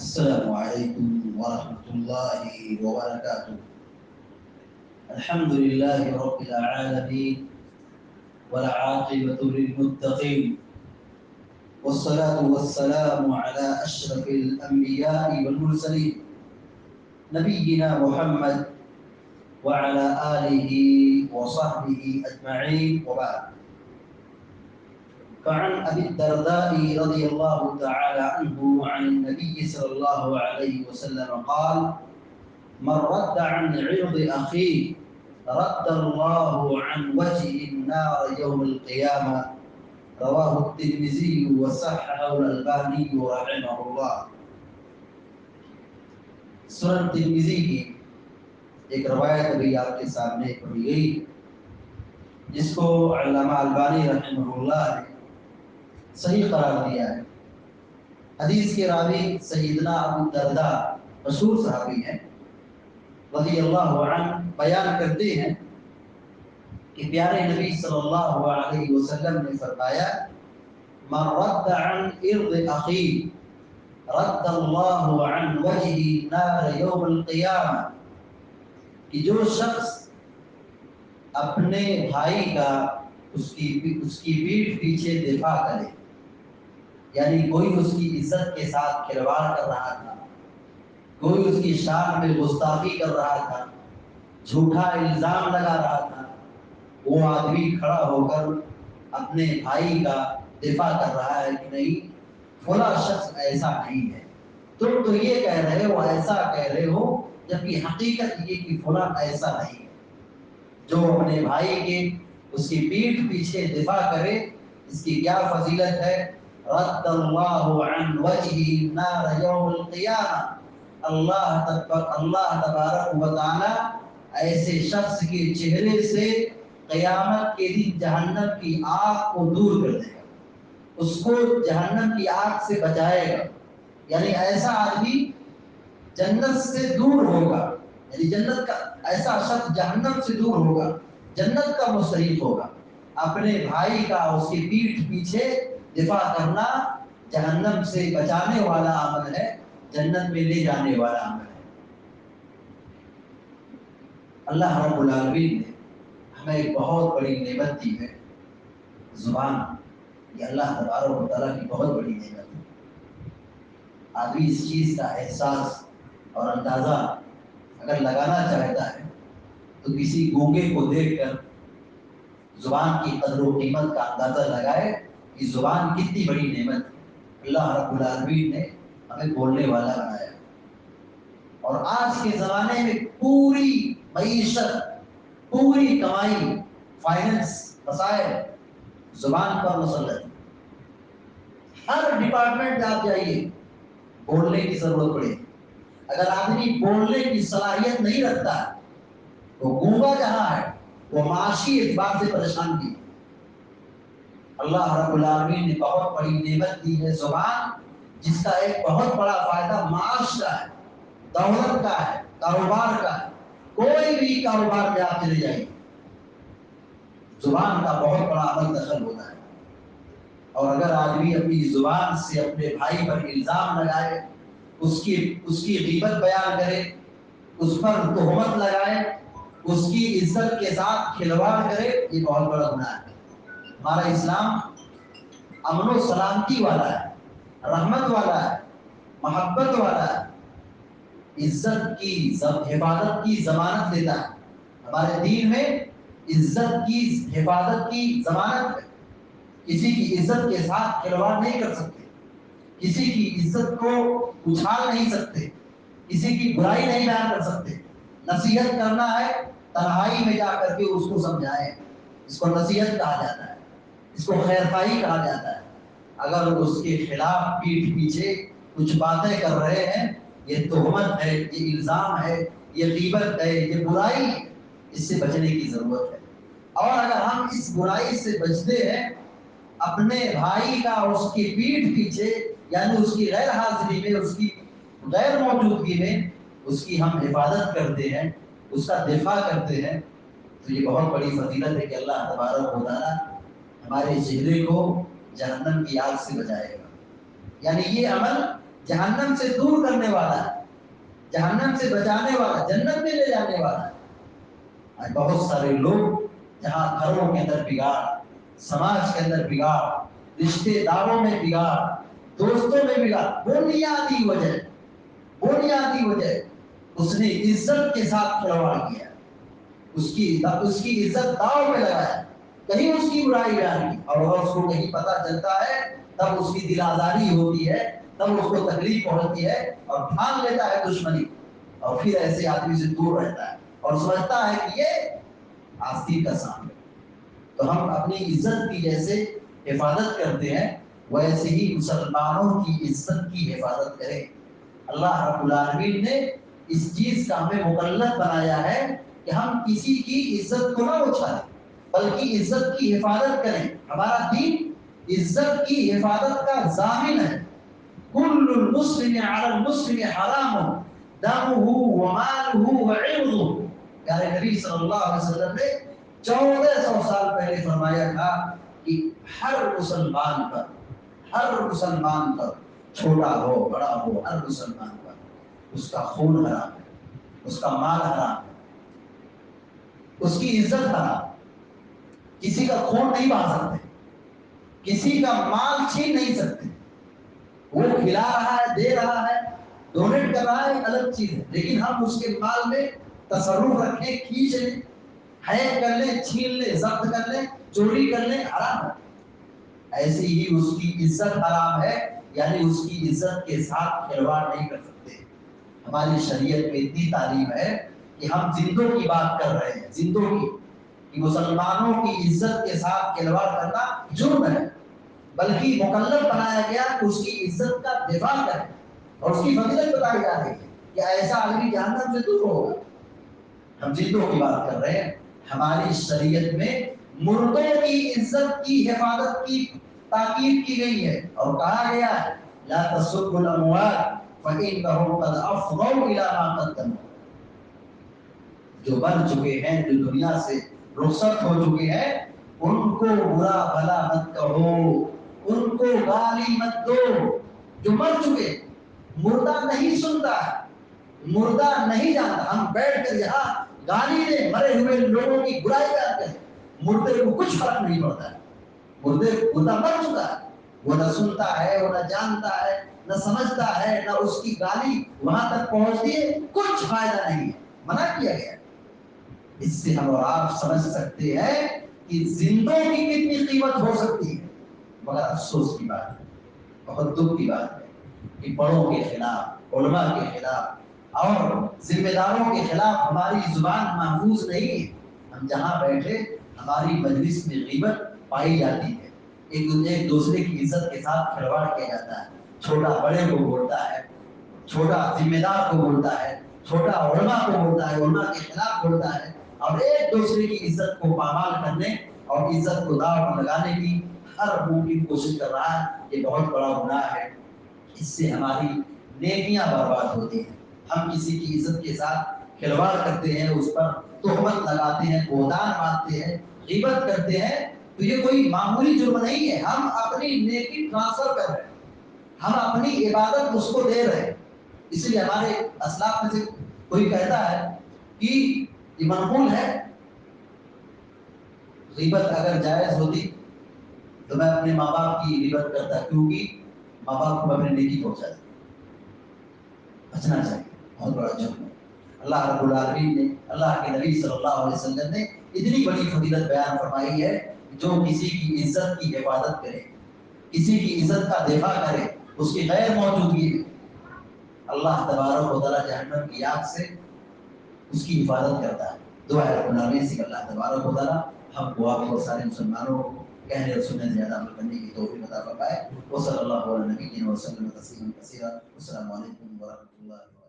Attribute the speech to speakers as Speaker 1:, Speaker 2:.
Speaker 1: السلام عليكم ورحمة الله وبركاته. الحمد لله رب العالمين والعاقبة للمتقين، والصلاة والسلام على أشرف الأنبياء والمرسلين نبينا محمد وعلى آله وصحبه أجمعين، وبعد. فعن أبي الدرداء رضي الله تعالى عنه عن النبي صلى الله عليه وسلم قال: من رد عن عرض أخيه رد الله عن وجهه النار يوم القيامة. رواه الترمذي وصححه الألباني رحمه الله. سنن ترمذی کی ایک روایت ابھی آپ کے سامنے پڑھی گئی، جس کو علامہ البانی رحمہ اللہ نے صحیح قرار دیا ہے۔ حدیث کے راوی سیدنا ابو الدرداء مشہور صحابی ہیں رضی اللہ عنہ، بیان کرتے ہیں کہ پیارے نبی صلی اللہ علیہ وسلم نے فرمایا: من رد عن عرض اخی رد اللہ عن وجهه نار یوم القیامہ، کہ جو شخص اپنے بھائی کا اس کی پیٹھ پیچھے دفاع کرے، یعنی کوئی اس کی عزت کے ساتھ کھلواڑ کر رہا تھا، کوئی اس کی شان میں گستاخی کر رہا تھا، جھوٹا الزام لگا رہا تھا، وہ آدمی کھڑا ہو کر اپنے بھائی کا دفاع کر رہا ہے کہ نہیں فلاں شخص ایسا نہیں ہے، تم تو یہ کہہ رہے ہو، ایسا کہہ رہے ہو، جبکہ حقیقت یہ کہ فلاں ایسا نہیں ہے۔ جو اپنے بھائی کے اس کی پیٹھ پیچھے دفاع کرے، اس کی کیا فضیلت ہے؟ رد اللہ عن وجهه النار یوم القیامہ، اللہ تبارک و تعالی ایسے شخص کے چہرے سے قیامت کے دن جہنم کی آگ کو دور کر دے گا، اس کو جہنم کی آگ سے بچائے گا۔ یعنی ایسا آدمی جنت سے دور ہوگا، یعنی جنت کا ایسا شخص جہنم سے دور ہوگا، جنت کا مستحق ہوگا۔ اپنے بھائی کا اس کی پیٹھ پیچھے دفاع کرنا جہنم سے بچانے والا عمل ہے، جنت میں لے جانے والا عمل ہے۔ اللہ رب العالمین نے ہمیں ایک بہت بڑی نعمت دی ہے، زبان۔ یہ اللہ تبارک و تعالیٰ کی بہت بڑی نعمت ہے۔ آدمی اس چیز کا احساس اور اندازہ اگر لگانا چاہتا ہے تو کسی گونگے کو دیکھ کر زبان کی قدر و قیمت کا اندازہ لگائے کہ زبان کتنی بڑی نعمت ہے۔ اللہ رب العالمین نے ہمیں بولنے والا بنایا، اور آج کے زمانے میں پوری معیشت، پوری کمائی، فائننس، مسائل زبان پر مسلط ہے۔ ہر ڈپارٹمنٹ میں آپ جائیے، بولنے کی ضرورت پڑے گی۔ اگر آدمی بولنے کی صلاحیت نہیں رکھتا، وہ گونگا جہاں ہے، وہ معاشی اعتبار سے پریشان بھی۔ اللہ رب العالمین نے بہت بڑی نعمت دی ہے زبان، جس کا ایک بہت بڑا فائدہ معاش کا ہے، دولت کا ہے، کاروبار کا ہے۔ کوئی بھی کاروبار میں آپ چلے جائیں، زبان کا بہت بڑا عمل دخل ہوتا ہے۔ اور اگر آدمی اپنی زبان سے اپنے بھائی پر الزام لگائے، اس کی غیبت بیان کرے، اس پر تہمت لگائے، اس کی عزت کے ساتھ کھلواڑ کرے، یہ بہت بڑا گناہ ہے۔ ہمارا اسلام امن و سلامتی والا ہے، رحمت والا ہے، محبت والا ہے، عزت کی حفاظت کی ضمانت دیتا ہے۔ ہمارے دین میں عزت کی حفاظت کی ضمانت ہے۔ کسی کی عزت کے ساتھ کھلواڑ نہیں کر سکتے، کسی کی عزت کو اچھال نہیں سکتے، کسی کی برائی نہیں بیان کر سکتے۔ نصیحت کرنا ہے، تنہائی میں جا کر کے اس کو سمجھائیں، اس کو نصیحت کہا جاتا ہے، اس کو خیر خواہی کہا جاتا ہے۔ اگر اس کے خلاف پیٹھ پیچھے کچھ باتیں کر رہے ہیں، یہ تہمت ہے، یہ الزام ہے، یہ غیبت ہے، یہ برائی ہے، اس سے بچنے کی ضرورت ہے۔ اور اگر ہم اس برائی سے بچتے ہیں، اپنے بھائی کا اس کی پیٹھ پیچھے، یعنی اس کی غیر حاضری میں، اس کی غیر موجودگی میں اس کی ہم حفاظت کرتے ہیں، اس کا دفاع کرتے ہیں، تو یہ بہت بڑی فضیلت ہے کہ اللہ تبارک و تعالیٰ ہمارے چہرے کو جہنم کی آگ سے بچائے گا۔ یعنی یہ عمل जहन्नम से दूर करने वाला है, जहन्नम से बचाने वाला, जन्नत में ले जाने वाला है। आज बहुत सारे लोग जहाँ घरों के अंदर बिगाड़, समाज के अंदर बिगाड़, रिश्तेदारों में बिगाड़, दोस्तों में बिगाड़, बुनियादी वजह उसने इज्जत के साथ खिलवाड़ किया, उसकी इज्जत दांव में लगाया, कहीं उसकी बुराई डाली, और उसको कहीं पता चलता है तब उसकी दिल आजारी होती है, तब उसको तकलीफ पहुंचती है और ठान लेता है दुश्मनी, और फिर ऐसे आदमी से दूर रहता है और समझता है कि ये आस्तीन का सांप है। तो हम अपनी इज्जत की जैसे हिफाजत करते हैं, वैसे ही मुसलमानों की इज्जत की हिफाजत करें। अल्लाह रब्बुल आलमीन ने इस चीज का हमें मुकल्लफ बनाया है कि हम किसी की इज्जत को ना उछालें, बल्कि इज्जत की हिफाजत करें। हमारा दीन इज्जत की हिफाजत का ज़ामिन है। कुल्लुल मुस्लिम अलल मुस्लिम हराम दमुहु व मालुहु व इर्दुहु। प्यारे नबी सल्लल्लाहु अलैहि वसल्लम ने 1400 साल पहले फरमाया था कि हर मुसलमान पर छोटा हो बड़ा हो, हर मुसलमान पर उसका खून हराम है, उसका माल हराम है, उसकी इज्जत हराम। किसी का खून नहीं बहा सकते, किसी का माल छीन नहीं सकते। वो खिला रहा है, दे रहा है, डोनेट कर रहा है, अलग चीज है, लेकिन हम उसके माल में तसर्रुफ रखें, खींच लें, हैक कर लें, छीन लें, जब्त कर लें, चोरी कर लें, हराम है। ऐसे ही उसकी इज्जत हराम है, यानी उसकी इज्जत के साथ खिलवाड़ नहीं कर सकते। हमारी शरीयत में इतनी तालीम है कि हम जिंदों की बात कर रहे हैं, जिंदों की, कि मुसलमानों की इज्जत के साथ खिलवाड़ करना जुर्म है, बल्कि मुकल्लफ बनाया गया कि उसकी इज्जत का दिफा करें, और उसकी फजीलत बताई जा रही है कि ऐसा आदमी जहन्नम से दूर होगा। हम जिंदों की बात कर रहे हैं। हमारी शरीयत में मुर्दों की इज्जत की हिफाजत की ताकीद की गई है, और कहा गया है ला तसुब्बुल अमवात फइन्नहुम क़द अफ़ज़ौ इला मा क़द्दमू। जो मर चुके हैं, जो दुनिया से रुखसत हो चुके हैं, उनको बुरा भला मत कहो, उनको गाली मत दो। जो मर चुके, मुर्दा नहीं सुनता है, मुर्दा नहीं जानता। हम बैठ कर यहाँ गाली दे, मरे हुए लोगों की बुराई करते हैं, मुर्दे को कुछ फर्क नहीं पड़ता है। मुर्दा मर चुका है, वो न सुनता है, वो न जानता है, न समझता है, न उसकी गाली वहां तक पहुंचती है, कुछ फायदा नहीं है, मना किया गया। इससे हम और आप समझ सकते हैं कि जिंदों की कितनी कीमत हो सकती है। मगर अफसोस की बात है, बहुत दुख की बात है कि बड़ों के खिलाफ, उलमा के खिलाफ और जिम्मेदारों के खिलाफ हमारी जुबान महफूज नहीं है। हम जहाँ बैठे, हमारी मजलिस में ग़ीबत पाई जाती है, एक दूसरे की इज्जत के साथ खिलवाड़ किया जाता है, छोटा बड़े को बोलता है, छोटा जिम्मेदार को बोलता है, छोटा उलमा को बोलता है, उलमा के खिलाफ बोलता है, और एक दूसरे की इज्जत को पामाल करने और इज्जत को दांव पर लगाने की हर मुमकिन कोशिश कर रहा है। ये बहुत बड़ा गुनाह है, इससे हमारी नेकियां बर्बाद होती हैं। हम किसी की इज्जत के साथ खिलवाड़ करते हैं, उस पर तोहमत लगाते हैं, गोदान बांधते हैं, ग़ीबत करते हैं, तो ये कोई मामूली जुर्म नहीं है। हम अपनी नेकी ट्रांसफर कर रहे हैं, हम अपनी इबादत उसको दे रहे हैं। इसलिए हमारे असलाफ में से कोई कहता है कि ये मनकूल है, ग़ीबत अगर जायज होती तो मैं अपने माँ बाप की ग़ीबत करता, क्योंकि माँ बाप को अपनी नेकी पहुंचाती। बचना चाहिए, बहुत बड़ा जुर्म है। अल्लाह रब्बुल आलमीन ने, अल्लाह के नबी सल्लल्लाहु अलैहि वसल्लम ने इतनी बड़ी फजीलत बयान फरमाई है, जो किसी की इज्जत की हिफाजत करे, किसी की इज्जत का दिफा करे, उसकी गैर मौजूदगी में, अल्लाह तबारक व तआला जहन्नम की आग से उसकी हिफाजत करता है। दुआ है रब्बुल आलमीन से अल्लाह तबारक व तआला हमको, आपको, सारे मुसलमानों को कहने और सुनने से ज़्यादा अमल करने की तौफीक अता फरमाए। व सल्लल्लाहु अलैहि व सल्लम तस्लीमन कसीरा। अस्सलामु अलैकुम व रहमतुल्लाहि